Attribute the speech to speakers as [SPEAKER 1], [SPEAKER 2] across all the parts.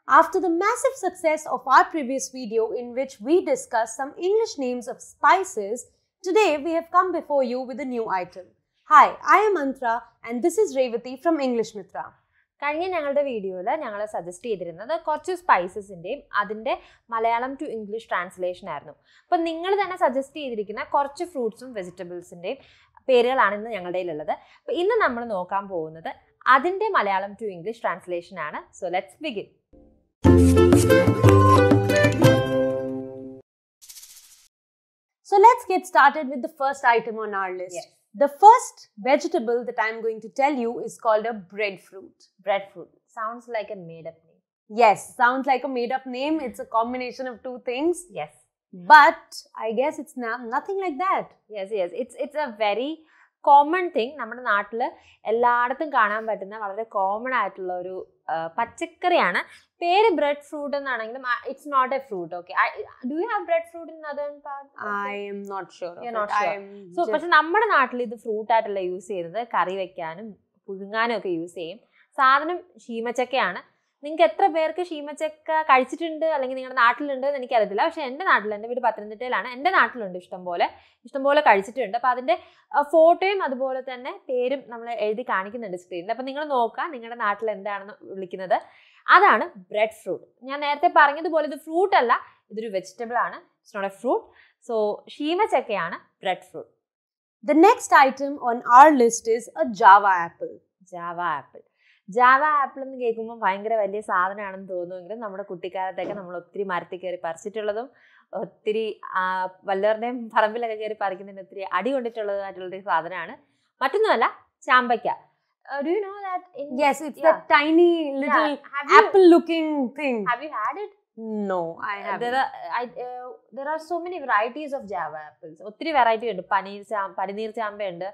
[SPEAKER 1] After the massive success of our previous video in which we discussed some English names of spices, today we have come before you with a new item. Hi, I am Mantra and this is Revati from English Mithra.
[SPEAKER 2] കഴിഞ്ഞ ഞങ്ങളുടെ വീഡിയോയിൽ ഞങ്ങൾ suggest ചെയ്തിരുന്നത് കുറച്ച് സ്പൈസസിൻ്റെയും അതിൻ്റെ Malayalam to English translation ആയിരുന്നു. അപ്പോൾ നിങ്ങൾ തന്നെ സജസ്റ്റ് ചെയ്തിരിക്കുന്ന കുറച്ച് ഫ്രൂട്ട്സും വെജിറ്റബിൾസിൻ്റെയും പേരുകളാണ് ഇന്ന് ഞങ്ങളുടെ കയ്യിലുള്ളത്. അപ്പോൾ ഇന്ന് നമ്മൾ നോക്കാൻ പോകുന്നത് അതിൻ്റെ മലയാളം ടു ഇംഗ്ലീഷ് ട്രാൻസ്ലേഷൻ ആണ്. So let's begin.
[SPEAKER 1] So let's get started with the first item on our list.
[SPEAKER 2] Yes.
[SPEAKER 1] The first vegetable that I'm going to tell you is called a breadfruit.
[SPEAKER 2] Breadfruit. Sounds like a made-up name.
[SPEAKER 1] Yes, sounds like a made-up name. It's a combination of two things.
[SPEAKER 2] Yes.
[SPEAKER 1] But I guess it's nothing like that.
[SPEAKER 2] Yes. It's a very common thing. നമ്മുടെ നാട്ടിൽ എല്ലായിടത്തും കാണാൻ പറ്റുന്ന വളരെ common ആയിട്ടുള്ള ഒരു പച്ചക്കറിയാണ്. പേര് ബ്രെഡ് ഫ്രൂട്ട് എന്നാണെങ്കിലും it's not a fruit. Okay, do you have bread fruit in other part?
[SPEAKER 1] I am not sure.
[SPEAKER 2] So പക്ഷെ നമ്മുടെ നാട്ടിൽ ഇത് ഫ്രൂട്ട് ആയിട്ടുള്ള യൂസ് ചെയ്യുന്നത് കറി വെക്കാനും പുഴുങ്ങാനും ഒക്കെ യൂസ് ചെയ്യും. സാധനം ശീമച്ചക്കയാണ്. നിങ്ങൾക്ക് എത്ര പേർക്ക് ശീമച്ചക്ക കഴിച്ചിട്ടുണ്ട് അല്ലെങ്കിൽ നിങ്ങളുടെ നാട്ടിലുണ്ട് എന്ന് എനിക്കറിയത്തില്ല. പക്ഷേ എൻ്റെ നാട്ടിൽ, എൻ്റെ വീട് പത്തനംതിട്ടയിലാണ്, എൻ്റെ നാട്ടിലുണ്ട് ഇഷ്ടംപോലെ കഴിച്ചിട്ടുണ്ട്. അപ്പോൾ അതിൻ്റെ ഫോട്ടോയും അതുപോലെ തന്നെ പേരും നമ്മൾ എഴുതി കാണിക്കുന്നുണ്ട് സ്ക്രീനിൽ. അപ്പോൾ നിങ്ങൾ നോക്കുക നിങ്ങളുടെ നാട്ടിൽ എന്താണെന്ന് വിളിക്കുന്നത്. അതാണ് ബ്രെഡ് ഫ്രൂട്ട്. ഞാൻ നേരത്തെ പറഞ്ഞതുപോലെ ഇത് ഫ്രൂട്ട് അല്ല, ഇതൊരു വെജിറ്റബിൾ ആണ്. It's not a fruit. So ശീമച്ചക്കയാണ് bread fruit.
[SPEAKER 1] The next item on our list is a Java apple.
[SPEAKER 2] Java apple എന്ന് കേൾക്കുമ്പോൾ ഭയങ്കര വലിയ സാധനമാണെന്ന് തോന്നുമെങ്കിലും നമ്മുടെ കുട്ടിക്കാലത്തൊക്കെ നമ്മൾ ഒത്തിരി മരത്തിൽ കയറി പറിച്ചിട്ടുള്ളതും ഒത്തിരി വല്ലവരുടെയും പറമ്പിലൊക്കെ കയറി പറിക്കുന്നതിന് ഒത്തിരി അടി കൊണ്ടിട്ടുള്ളതുമായിട്ടുള്ളൊരു സാധനമാണ്. മറ്റൊന്നുമല്ല, ചാമ്പയ്ക്ക. Do you know that?
[SPEAKER 1] Yes, it's that tiny little apple-looking thing.
[SPEAKER 2] Have you had it?
[SPEAKER 1] No, I haven't.
[SPEAKER 2] There are so many varieties of Java apples. ഒത്തിരി വെറൈറ്റി ഉണ്ട്. പനിനീർ ചാമ്പയുണ്ട്,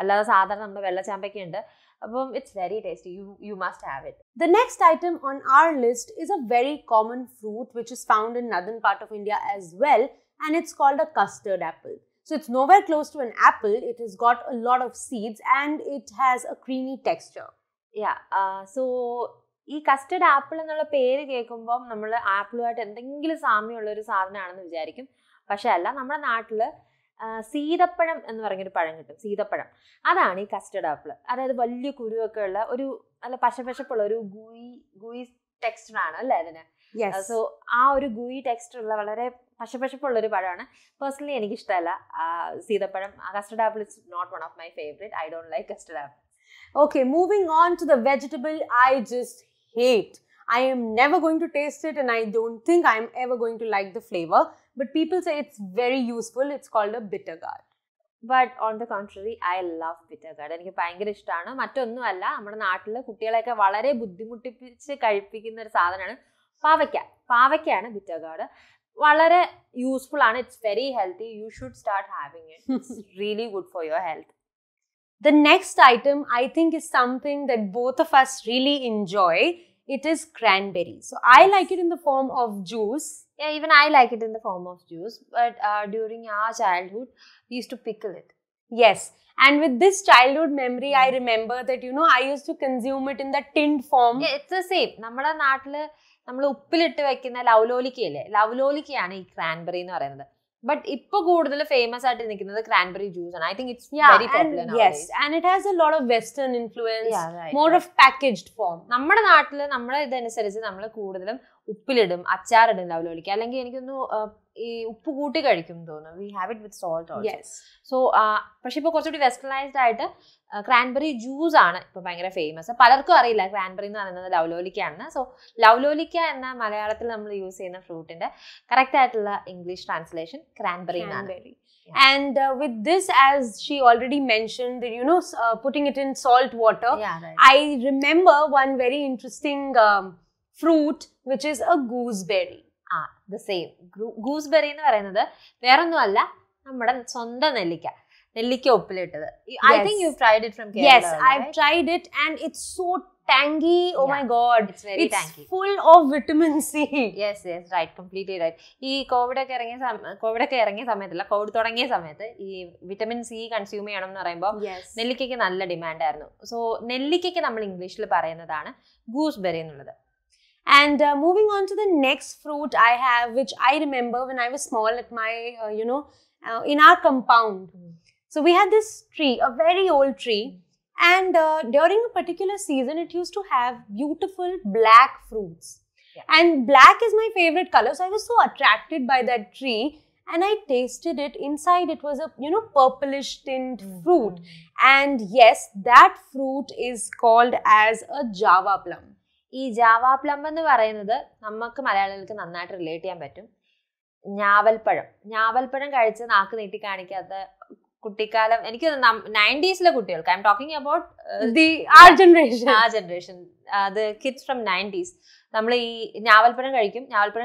[SPEAKER 2] അല്ലാതെ സാധാരണ നമ്മുടെ വെള്ള ചാമ്പയ്ക്കുണ്ട്. അപ്പം it's very tasty. You must have it.
[SPEAKER 1] The next item on our list is a very common fruit which is found in northern part of India as well, and it's called a custard apple. So it's nowhere close to an apple. It has got a lot of seeds and it has a creamy texture.
[SPEAKER 2] Yeah. So ഈ custard apple എന്നുള്ള പേര് കേൾക്കുമ്പം നമ്മൾ ആപ്പിളുമായിട്ട് എന്തെങ്കിലും സാമ്യമുള്ളൊരു സാധനമാണെന്ന് വിചാരിക്കും. പക്ഷെ അല്ല, നമ്മുടെ നാട്ടിൽ സീതപ്പഴം എന്ന് പറഞ്ഞൊരു പഴം കിട്ടും. സീതപ്പഴം, അതാണ് ഈ കസ്റ്റർഡ് ആപ്പിൾ. അതായത് വലിയ കുരുവൊക്കെ ഉള്ള ഒരു നല്ല പശപ്പശപ്പുള്ള ഒരു ഗുയി ടെക്സ്ചർ ആണ് അല്ലേ അതിന്. സോ ആ ഒരു ഗുയി ടെക്സ്ചർ ഉള്ള വളരെ പശപ്പശപ്പുള്ള ഒരു പഴമാണ്. പേഴ്സണലി എനിക്ക് ഇഷ്ടമല്ല സീതപ്പഴം. Custard apple is not one of my favourite. I don't like custard apple.
[SPEAKER 1] Okay, moving on to the vegetable I just hate. I am never going to taste it and I don't think I am ever going to like the flavor. But people say it's very useful. It's called a bitter gourd.
[SPEAKER 2] But on the contrary, I love bitter gourd. എനിക്ക് ഭയങ്കര ഇഷ്ടമാണ്. മറ്റൊന്നുമല്ല, നമ്മുടെ നാട്ടിൽ കുട്ടികളെയൊക്കെ വളരെ ബുദ്ധിമുട്ടിപ്പിച്ച് കഴിപ്പിക്കുന്ന ഒരു സാധനമാണ് പാവയ്ക്കയാണ് bitter gourd. വളരെ യൂസ്ഫുൾ ആണ്. It's very healthy. You should start having it. It's really good for your health.
[SPEAKER 1] The next item I think is something that both of us really enjoy. It is cranberry. So I like it in the form of juice.
[SPEAKER 2] Yeah, even I like it in the form of juice. But during our childhood, we used to pickle it.
[SPEAKER 1] Yes. And with this childhood memory, I remember that, I used to consume it in the tinned form.
[SPEAKER 2] Yeah, it's the same. നമ്മുടെ നാട്ടിൽ നമ്മൾ ഉപ്പിലിട്ട് വെക്കുന്ന ലവ്ലോലിക്കയില്ലേ, ലവ്ലോലിക്കയാണ് ഈ cranberry എന്ന് പറയുന്നത്. But ഇപ്പൊ കൂടുതൽ ഫേമസ് ആയിട്ട് നിൽക്കുന്നത് ക്രാൻബെറി ജ്യൂസ് ആണ്. I think it's very popular now.
[SPEAKER 1] Yes, and it has a lot of western influence. More of packaged form.
[SPEAKER 2] നമ്മുടെ നാട്ടിൽ നമ്മുടെ ഇതനുസരിച്ച് നമ്മൾ കൂടുതലും ഉപ്പിലിടും, അച്ചാറിടും ലവ്ലോലിക്ക. അല്ലെങ്കിൽ എനിക്കൊന്ന് ഈ ഉപ്പ് കൂട്ടി കഴിക്കും തോന്നുന്നു. We have it with salt also. So പക്ഷെ ഇപ്പോൾ കുറച്ചുകൂടി വെസ്റ്റേണൈസ്ഡ് ആയിട്ട് ക്രാൻബെറി ജ്യൂസ് ആണ് ഇപ്പൊ ഭയങ്കര ഫേമസ്. പലർക്കും അറിയില്ല ക്രാൻബെറി എന്ന് പറയുന്നത് ലവ്ലോലിക്കയാണെന്ന്. സോ ലവ്ലോലിക്ക എന്ന മലയാളത്തിൽ നമ്മൾ യൂസ് ചെയ്യുന്ന ഫ്രൂട്ടിന്റെ കറക്റ്റ് ആയിട്ടുള്ള ഇംഗ്ലീഷ് ട്രാൻസ്ലേഷൻ ക്രാൻബെറി എന്നാണ്.
[SPEAKER 1] And with this, as she already mentioned, that putting it in salt water. I remember one very interesting fruit which is a gooseberry.
[SPEAKER 2] The same. Gooseberry എന്ന് പറയുന്നത് വേറൊന്നുമല്ല, നമ്മുടെ സ്വന്തം നെല്ലിക്ക ഉപ്പിലിട്ടത്. I think you've tried it from Kerala.
[SPEAKER 1] Yes, I've tried it and it's so tangy. Oh my god,
[SPEAKER 2] it's very tangy.
[SPEAKER 1] It's full of vitamin C.
[SPEAKER 2] Yes, right, completely right. ഈ Covid ഇറങ്ങിയ സമയത്തല്ല, Covid തുടങ്ങിയ സമയത്ത് ഈ vitamin C consume ചെയ്യണം എന്ന് പറയുമ്പോൾ നെല്ലിക്കയ്ക്ക് നല്ല ഡിമാൻഡ് ആയിരുന്നു. സോ നെല്ലിക്കയ്ക്ക് നമ്മൾ ഇംഗ്ലീഷിൽ പറയുന്നതാണ് ഗൂസ്ബെറി എന്നുള്ളത്.
[SPEAKER 1] And moving on to the next fruit I have, which I remember when I was small at my, in our compound. So we had this tree, a very old tree. And during a particular season, it used to have beautiful black fruits. Yeah. And black is my favorite color. So I was so attracted by that tree. And I tasted it. Inside it was a, purplish tint fruit. And yes, that fruit is called as a Java plum.
[SPEAKER 2] ഈ Java plum എന്ന് പറയുന്നത് നമുക്ക് മലയാളികൾക്ക് നന്നായിട്ട് relate ചെയ്യാൻ പറ്റും. ഞാവൽപ്പഴം കഴിച്ച് നാക്ക് നീട്ടി കാണിക്കാത്ത കുട്ടിക്കാലം എനിക്ക് 90s കുട്ടികൾക്ക്, I am talking about
[SPEAKER 1] our generation,
[SPEAKER 2] the kids from 90s. നമ്മൾ ഈ ഞാവൽപ്പഴം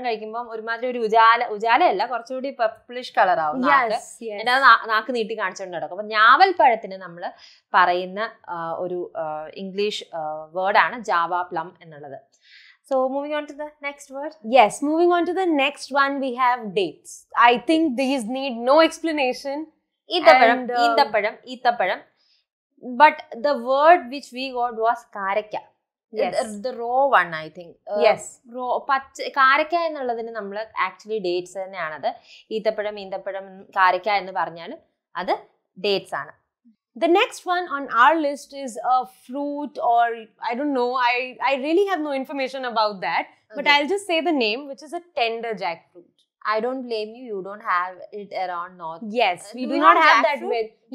[SPEAKER 2] കഴിക്കുമ്പോൾ ഒരുമാതിരി ഒരു ഉജാലയല്ല, കുറച്ചുകൂടി പർപ്പിളിഷ് കളർ ആവും, എന്റെ നാക്ക് നീട്ടി കാണിച്ചുകൊണ്ട് നടക്കും. അപ്പൊ ഞാവൽപ്പഴത്തിന് നമ്മൾ പറയുന്ന ഒരു ഇംഗ്ലീഷ് വേർഡാണ് ജാവാ പ്ലം എന്നുള്ളത്. So moving on to the next word.
[SPEAKER 1] Yes, moving on to the next one, we have dates. I think these need no explanation.
[SPEAKER 2] ഈത്തപ്പഴം. But the word which we got was കാരക്ക. Yes. The raw one, I think.
[SPEAKER 1] Yes.
[SPEAKER 2] Raw കാരക്ക എന്നുള്ളതിന് നമ്മൾ actually dates തന്നെയാണത്. ഈത്തപ്പഴം, കാരക്ക എന്ന് പറഞ്ഞാൽ അത് ഡേറ്റ്സ് ആണ്.
[SPEAKER 1] The next one on our list is a fruit, or I don't know, I really have no information about that. Okay. But I'll just say the name, which is a tender jackfruit.
[SPEAKER 2] I don't blame you, you don't have it around north.
[SPEAKER 1] Yes, we do not have that.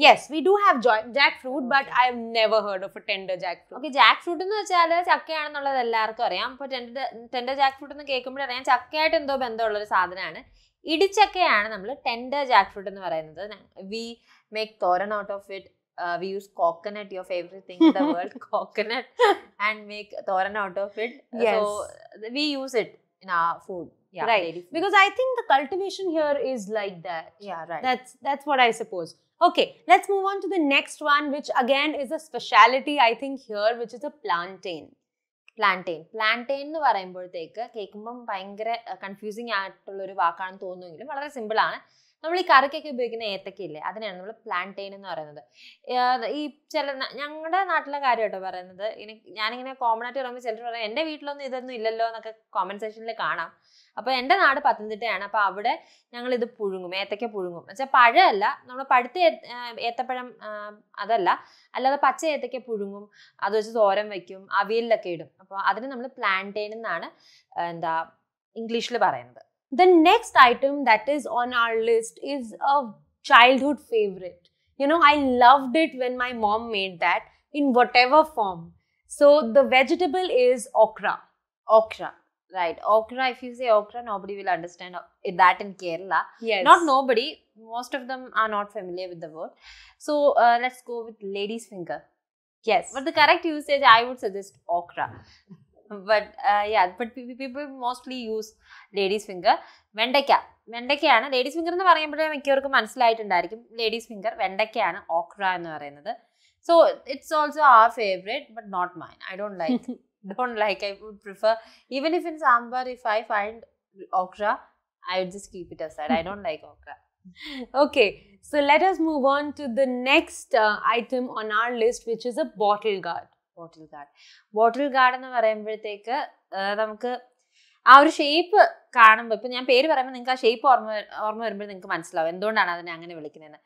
[SPEAKER 1] Yes, we do have jackfruit, okay. But I've never heard of a tender jackfruit.
[SPEAKER 2] Okay, jackfruit എന്ന് വെച്ചാൽ ചക്കയാണെന്നുള്ളത് എല്ലാവർക്കും അറിയാം. അപ്പോൾ tender jackfruit എന്ന് കേൾക്കുമ്പോൾ അറിയാം ചക്കയായിട്ട് എന്തോ ബന്ധമുള്ളൊരു സാധനമാണ്. ഇടിച്ചക്കയാണ് നമ്മൾ ടെൻഡർ ജാക്ക്ഫ്രൂട്ട് എന്ന് പറയുന്നത്. We make thoran out of it. We use coconut, your favorite thing in the world, coconut, and make thoran out of it.
[SPEAKER 1] Yes.
[SPEAKER 2] So we use it in our food. Yeah,
[SPEAKER 1] right. Because I think the cultivation here is like that.
[SPEAKER 2] Yeah, right.
[SPEAKER 1] That's what I suppose. Okay, let's move on to the next one, which again is a speciality I think here, which is a plantain. Plantain എന്ന് പറയുമ്പോഴത്തേക്ക് കേൾക്കുമ്പം ഭയങ്കര confusing ആയിട്ടുള്ളൊരു വാക്കാണെന്ന് തോന്നുമെങ്കിലും വളരെ simple ആണ്. നമ്മൾ ഈ കറിക്കൊക്കെ ഉപയോഗിക്കുന്ന ഏത്തക്കയില്ലേ, അതിനെയാണ് നമ്മൾ പ്ലാന്റെയിൻ എന്ന് പറയുന്നത്. ഈ ഞങ്ങളുടെ നാട്ടിലെ കാര്യം കേട്ടോ പറയുന്നത്. ഞാനിങ്ങനെ കോമൺ ആയിട്ട് പറയുമ്പോൾ ചിലർ പറയാം എൻ്റെ വീട്ടിലൊന്നും ഇതൊന്നും ഇല്ലല്ലോ എന്നൊക്കെ കോമന്റ് സെക്ഷനിൽ കാണാം. അപ്പോൾ എൻ്റെ നാട് പത്തനംതിട്ടയാണ്. അപ്പോൾ അവിടെ ഞങ്ങൾ ഇത് പുഴുങ്ങും, ഏത്തക്ക പുഴുങ്ങും. എന്നുവെച്ചാൽ പഴമല്ല, നമ്മൾ പഴുത്ത ഏത്തപ്പഴം അതല്ല, അല്ലാതെ പച്ച ഏത്തക്ക പുഴുങ്ങും, അത് വെച്ച് തോരൻ വയ്ക്കും, അവിയലിലൊക്കെ ഇടും. അപ്പോൾ അതിന് നമ്മൾ പ്ലാന്റെയിൻ എന്നാണ് ഇംഗ്ലീഷിൽ പറയുന്നത്. The next item that is on our list is a childhood favorite. I loved it when my mom made that in whatever form. So the vegetable is okra.
[SPEAKER 2] Right. Okra, if you say okra, nobody will understand that in Kerala.
[SPEAKER 1] Yes.
[SPEAKER 2] Not nobody. Most of them are not familiar with the word. So let's go with lady's finger.
[SPEAKER 1] Yes.
[SPEAKER 2] But the correct usage, I would suggest okra. But but people mostly use lady's finger. വെണ്ടയ്ക്കയാണ് ladies finger എന്ന് പറയുമ്പോഴേ മിക്കവർക്കും മനസ്സിലായിട്ടുണ്ടായിരിക്കും. Ladies finger വെണ്ടയ്ക്കയാണ് okra എന്ന് പറയുന്നത്. So it's also our favorite, but not mine. I don't like. I would prefer, even if in sambar, if I find okra, I would just keep it aside. I don't like okra.
[SPEAKER 1] Okay, so let us move on to the next item on our list, which is a bottle gourd.
[SPEAKER 2] Bottle guard എന്ന് പറയുമ്പോഴത്തേക്ക് നമുക്ക് ആ ഒരു shape കാണുമ്പോൾ, ഇപ്പം ഞാൻ പേര് പറയുമ്പോൾ നിങ്ങൾക്ക് ആ ഷേപ്പ് ഓർമ്മ വരുമ്പോൾ നിങ്ങൾക്ക് മനസ്സിലാവും എന്തുകൊണ്ടാണ് അതിനെ അങ്ങനെ വിളിക്കുന്നതെന്ന്.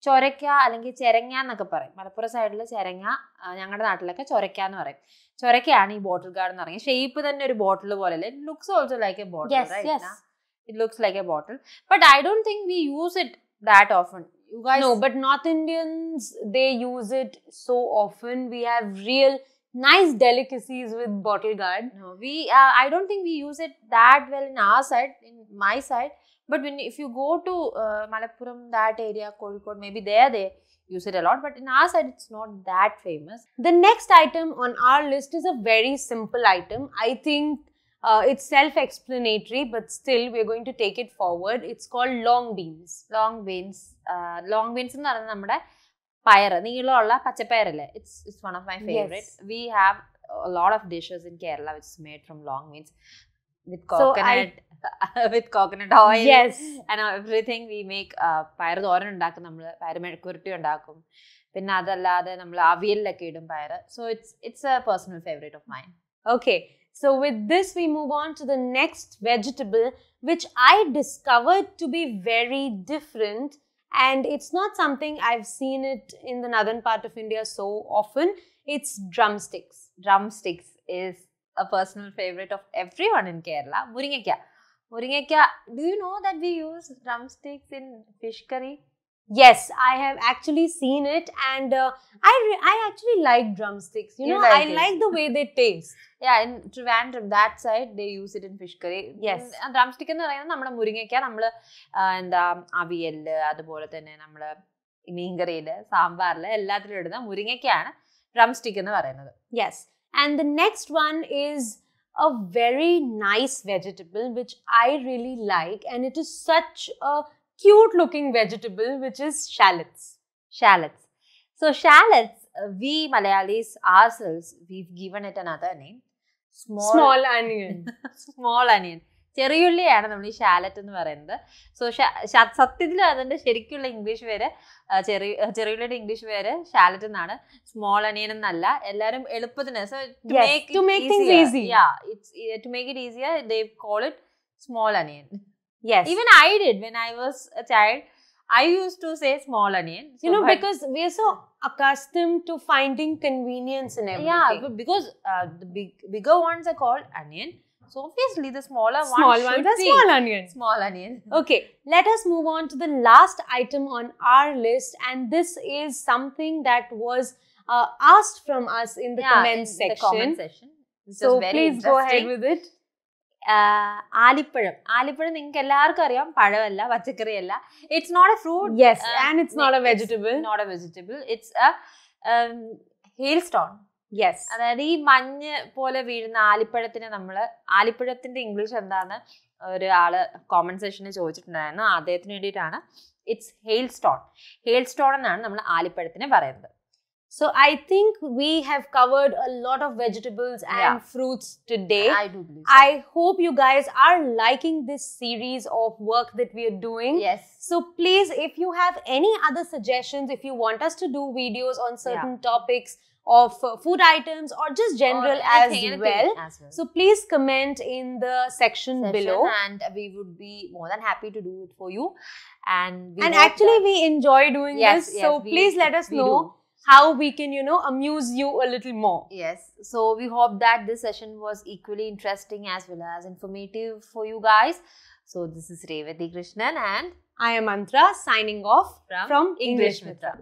[SPEAKER 2] ചൊരക്ക അല്ലെങ്കിൽ ചെരങ്ങ എന്നൊക്കെ പറയും. മലപ്പുറം സൈഡിൽ ചെരങ്ങ, ഞങ്ങളുടെ നാട്ടിലൊക്കെ ചൊരക്ക എന്ന് പറയും. ചൊരക്കയാണ് ഈ ബോട്ടിൽ ഗാർഡ് എന്ന് പറയുന്നത്. ഷേപ്പ് തന്നെ ഒരു ബോട്ടിൽ പോലെ അല്ലേ? It looks also like A bottle, it looks like A bottle. But I don't think we use it that often. You guys...
[SPEAKER 1] No, but North Indians, they use it so often. We have real nice delicacies with bottle gourd.
[SPEAKER 2] No, I don't think we use it that well in our side, in my side. But if you go to Malappuram, that area, Kozhikode, maybe they use it a lot. But in our side, it's not that famous.
[SPEAKER 1] The next item on our list is a very simple item. I think it's self-explanatory, but still we're going to take it forward. It's called long beans.
[SPEAKER 2] Long beans എന്ന് പറയുന്നത് നമ്മുടെ പയർ, നീളമുള്ള പച്ചപ്പയറല്ലേ. It's one of my favorite. Yes. We have a lot of dishes in Kerala which is made from long beans with coconut, with coconut oil.
[SPEAKER 1] Yes.
[SPEAKER 2] And everything we make. പയർ തോരൻ ഉണ്ടാക്കും, നമ്മൾ പയർ മെഴുക്കുരുട്ടി ഉണ്ടാക്കും. പിന്നെ അതല്ലാതെ നമ്മൾ അവിയലിലൊക്കെ ഇടും പയർ. So it's a personal favorite of mine.
[SPEAKER 1] Okay. So with this, we move on to the next vegetable, which I discovered to be very different. And it's not something I've seen it in the northern part of India so often. It's drumsticks.
[SPEAKER 2] Drumsticks is a personal favorite of everyone in Kerala. Muringekka. Muringekka, do you know that we use drumsticks in fish curry?
[SPEAKER 1] Yes, I have actually seen it, and I actually like drumsticks. I like the way they taste.
[SPEAKER 2] Yeah, in Trivandrum, that side, they use it in fish curry.
[SPEAKER 1] Yes.
[SPEAKER 2] Drumstick എന്ന് പറയുന്നത് നമ്മുടെ മുരിങ്ങയ്ക്ക നമ്മൾ എന്താ അവിയലില് അതുപോലെ തന്നെ നമ്മൾ മീൻകറിയില് സാമ്പാറില് എല്ലാത്തിലും ഇടുന്ന മുരിങ്ങയ്ക്കാണ് drumstick എന്ന് പറയുന്നത്.
[SPEAKER 1] Yes. And the next one is a very nice vegetable which I really like, and it is such a cute looking vegetable, which is shallots.
[SPEAKER 2] Shallots. So shallots, we Malayalis ourselves, we've given it another name.
[SPEAKER 1] Small onion.
[SPEAKER 2] Small onion. ചെറിയുള്ളിയാണ് നമ്മൾ ഈ ഷാലറ്റ് എന്ന് പറയുന്നത്. So സത്യത്തിൽ അതിൻ്റെ ശരിക്കുള്ള English പേര് ചെറിയുള്ളിയുടെ English പേര് ഷാലറ്റ് എന്നാണ്, സ്മോൾ അനിയൻ എന്നല്ല. എല്ലാവരും എളുപ്പത്തിന്
[SPEAKER 1] to make things easy.
[SPEAKER 2] Yeah, to make it easier, they call it small onion.
[SPEAKER 1] Yes.
[SPEAKER 2] Even I did when I was a child. I used to say small onion.
[SPEAKER 1] So because we are so accustomed to finding convenience in everything.
[SPEAKER 2] Yeah, because the bigger ones are called onion. So obviously the smaller ones should be
[SPEAKER 1] small onion.
[SPEAKER 2] Small onion.
[SPEAKER 1] Okay, let us move on to the last item on our list, and this is something that was asked from us in the comment section.
[SPEAKER 2] The comment section.
[SPEAKER 1] So please go ahead with it.
[SPEAKER 2] ആലിപ്പഴം. ആലിപ്പഴം നിങ്ങൾക്ക് എല്ലാവർക്കും അറിയാം, പഴമല്ല, പച്ചക്കറിയല്ല. It's not a fruit.
[SPEAKER 1] Yes, and it's not a vegetable.
[SPEAKER 2] Not a vegetable. It's a hailstone.
[SPEAKER 1] Yes.
[SPEAKER 2] അതായത് ഈ മഞ്ഞ് പോലെ വീഴുന്ന ആലിപ്പഴത്തിന് ആലിപ്പഴത്തിന്റെ English എന്താന്ന് ഒരാള് കോമന്റ് സെക്ഷനിൽ ചോദിച്ചിട്ടുണ്ടായിരുന്നു. അദ്ദേഹത്തിന് വേണ്ടിയിട്ടാണ്. It's hailstone. hailstone എന്നാണ് നമ്മൾ ആലിപ്പഴത്തിനെ പറയുന്നത്.
[SPEAKER 1] So I think we have covered a lot of vegetables and fruits today.
[SPEAKER 2] I do believe so.
[SPEAKER 1] I hope you guys are liking this series of work that we are doing.
[SPEAKER 2] Yes.
[SPEAKER 1] So please, if you have any other suggestions, if you want us to do videos on certain topics of food items or just general as well. So please comment in the section below.
[SPEAKER 2] And we would be more than happy to do it for you. And
[SPEAKER 1] actually we enjoy doing this. So please let us know how we can, amuse you a little more.
[SPEAKER 2] Yes. So we hope that this session was equally interesting as well as informative for you guys. So this is Revathi Krishnan and
[SPEAKER 1] I am Mantra signing off from English Mithra.